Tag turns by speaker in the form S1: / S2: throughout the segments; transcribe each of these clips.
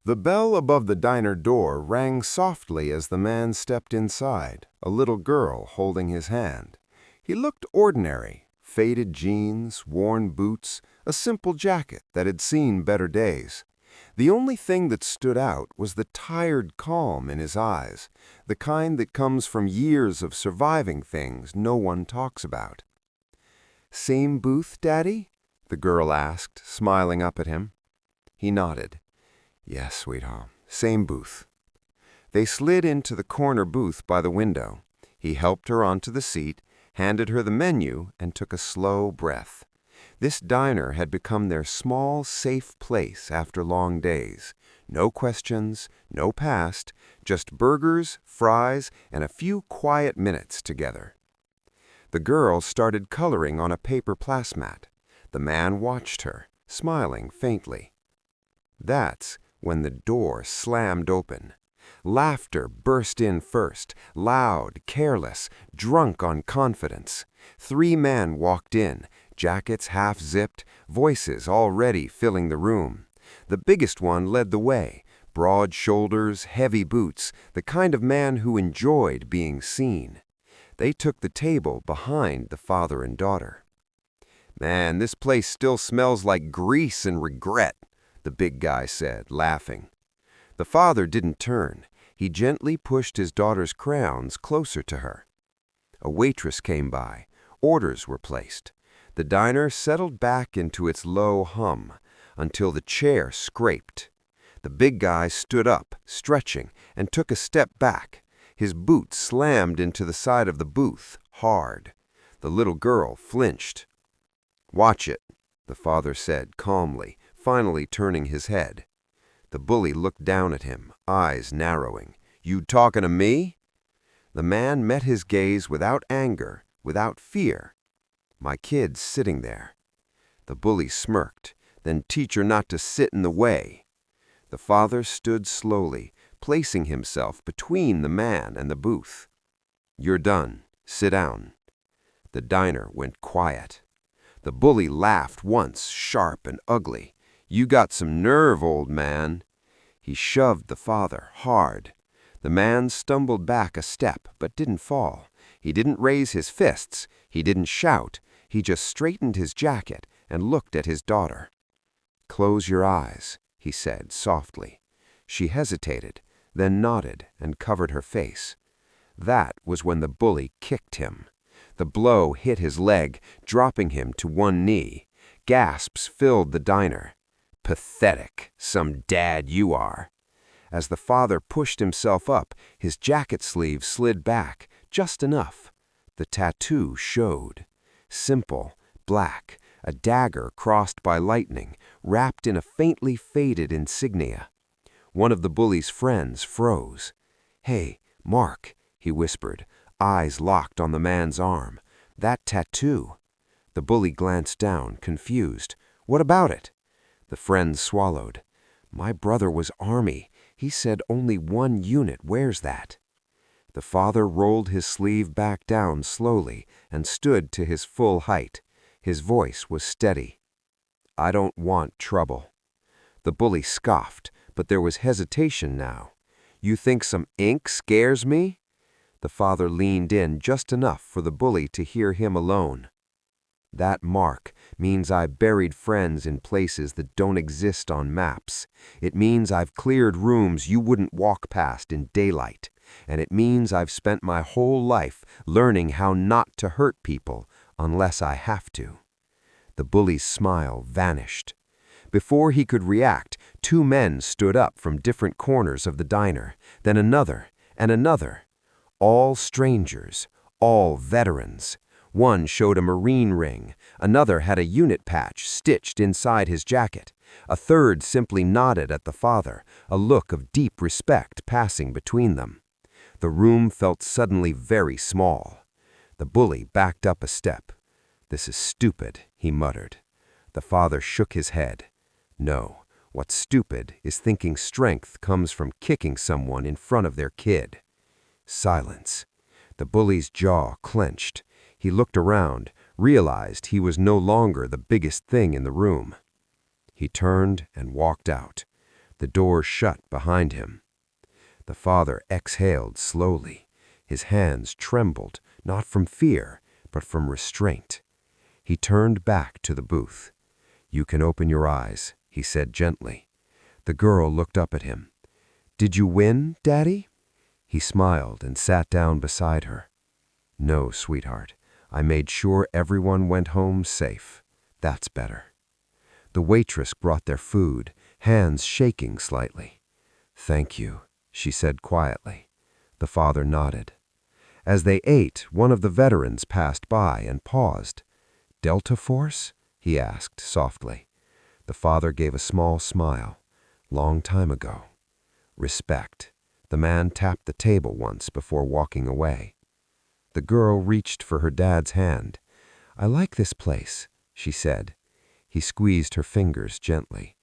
S1: The bell above the diner door rang softly as the man stepped inside, a little girl holding his hand. He looked ordinary, faded jeans, worn boots, a simple jacket that had seen better days. The only thing that stood out was the tired calm in his eyes, the kind that comes from years of surviving things no one talks about. "Same booth, Daddy?" the girl asked, smiling up at him. He nodded. "Yes, sweetheart, same booth." They slid into the corner booth by the window. He helped her onto the seat, handed her the menu, and took a slow breath. This diner had become their small, safe place after long days. No questions, no past, just burgers, fries, and a few quiet minutes together. The girl started coloring on a paper placemat. The man watched her, smiling faintly. That's when the door slammed open. Laughter burst in first, loud, careless, drunk on confidence. 3 men walked in, jackets half-zipped, voices already filling the room. The biggest one led the way, broad shoulders, heavy boots, the kind of man who enjoyed being seen. They took the table behind the father and daughter. "Man, this place still smells like grease and regret," the big guy said, laughing. The father didn't turn. He gently pushed his daughter's crayons closer to her. A waitress came by. Orders were placed. The diner settled back into its low hum until the chair scraped. The big guy stood up, stretching, and took a step back. His boot slammed into the side of the booth, hard. The little girl flinched. "Watch it," the father said calmly, finally turning his head. The bully looked down at him, eyes narrowing. "You talking to me?" The man met his gaze without anger, without fear. "My kid's sitting there." The bully smirked. "Then teach her not to sit in the way." The father stood slowly, placing himself between the man and the booth. "You're done. Sit down." The diner went quiet. The bully laughed once, sharp and ugly. "You got some nerve, old man." He shoved the father hard. The man stumbled back a step, but didn't fall. He didn't raise his fists. He didn't shout. He just straightened his jacket and looked at his daughter. "Close your eyes," he said softly. She hesitated, then nodded and covered her face. That was when the bully kicked him. The blow hit his leg, dropping him to one knee. Gasps filled the diner. "Pathetic, some dad you are." As the father pushed himself up, his jacket sleeve slid back, just enough. The tattoo showed. Simple, black, a dagger crossed by lightning, wrapped in a faintly faded insignia. One of the bully's friends froze. "Hey, Mark," he whispered, eyes locked on the man's arm. "That tattoo." The bully glanced down, confused. "What about it?" The friend swallowed. "My brother was Army. He said only 1 unit wears that." The father rolled his sleeve back down slowly and stood to his full height. His voice was steady. "I don't want trouble." The bully scoffed, but there was hesitation now. "You think some ink scares me?" The father leaned in just enough for the bully to hear him alone. "That mark means I've buried friends in places that don't exist on maps. It means I've cleared rooms you wouldn't walk past in daylight. And it means I've spent my whole life learning how not to hurt people unless I have to." The bully's smile vanished. Before he could react, 2 men stood up from different corners of the diner, then another and another. All strangers, all veterans. One showed a Marine ring, another had a unit patch stitched inside his jacket. A third simply nodded at the father, a look of deep respect passing between them. The room felt suddenly very small. The bully backed up a step. "This is stupid," he muttered. The father shook his head. "No, what's stupid is thinking strength comes from kicking someone in front of their kid." Silence. The bully's jaw clenched. He looked around, realized he was no longer the biggest thing in the room. He turned and walked out. The door shut behind him. The father exhaled slowly. His hands trembled, not from fear, but from restraint. He turned back to the booth. "You can open your eyes," he said gently. The girl looked up at him. "Did you win, Daddy?" He smiled and sat down beside her. "No, sweetheart. I made sure everyone went home safe. That's better." The waitress brought their food, hands shaking slightly. "Thank you," she said quietly. The father nodded. As they ate, one of the veterans passed by and paused. "Delta Force?" he asked softly. The father gave a small smile. "Long time ago." "Respect." The man tapped the table once before walking away. The girl reached for her dad's hand. "I like this place," she said. He squeezed her fingers gently.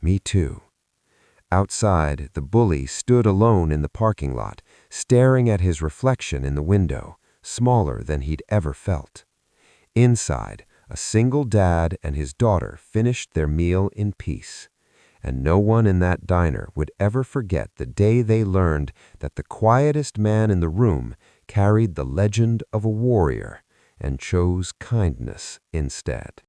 S1: "Me too." Outside, the bully stood alone in the parking lot, staring at his reflection in the window, smaller than he'd ever felt. Inside, a single dad and his daughter finished their meal in peace. And no one in that diner would ever forget the day they learned that the quietest man in the room carried the legend of a warrior and chose kindness instead.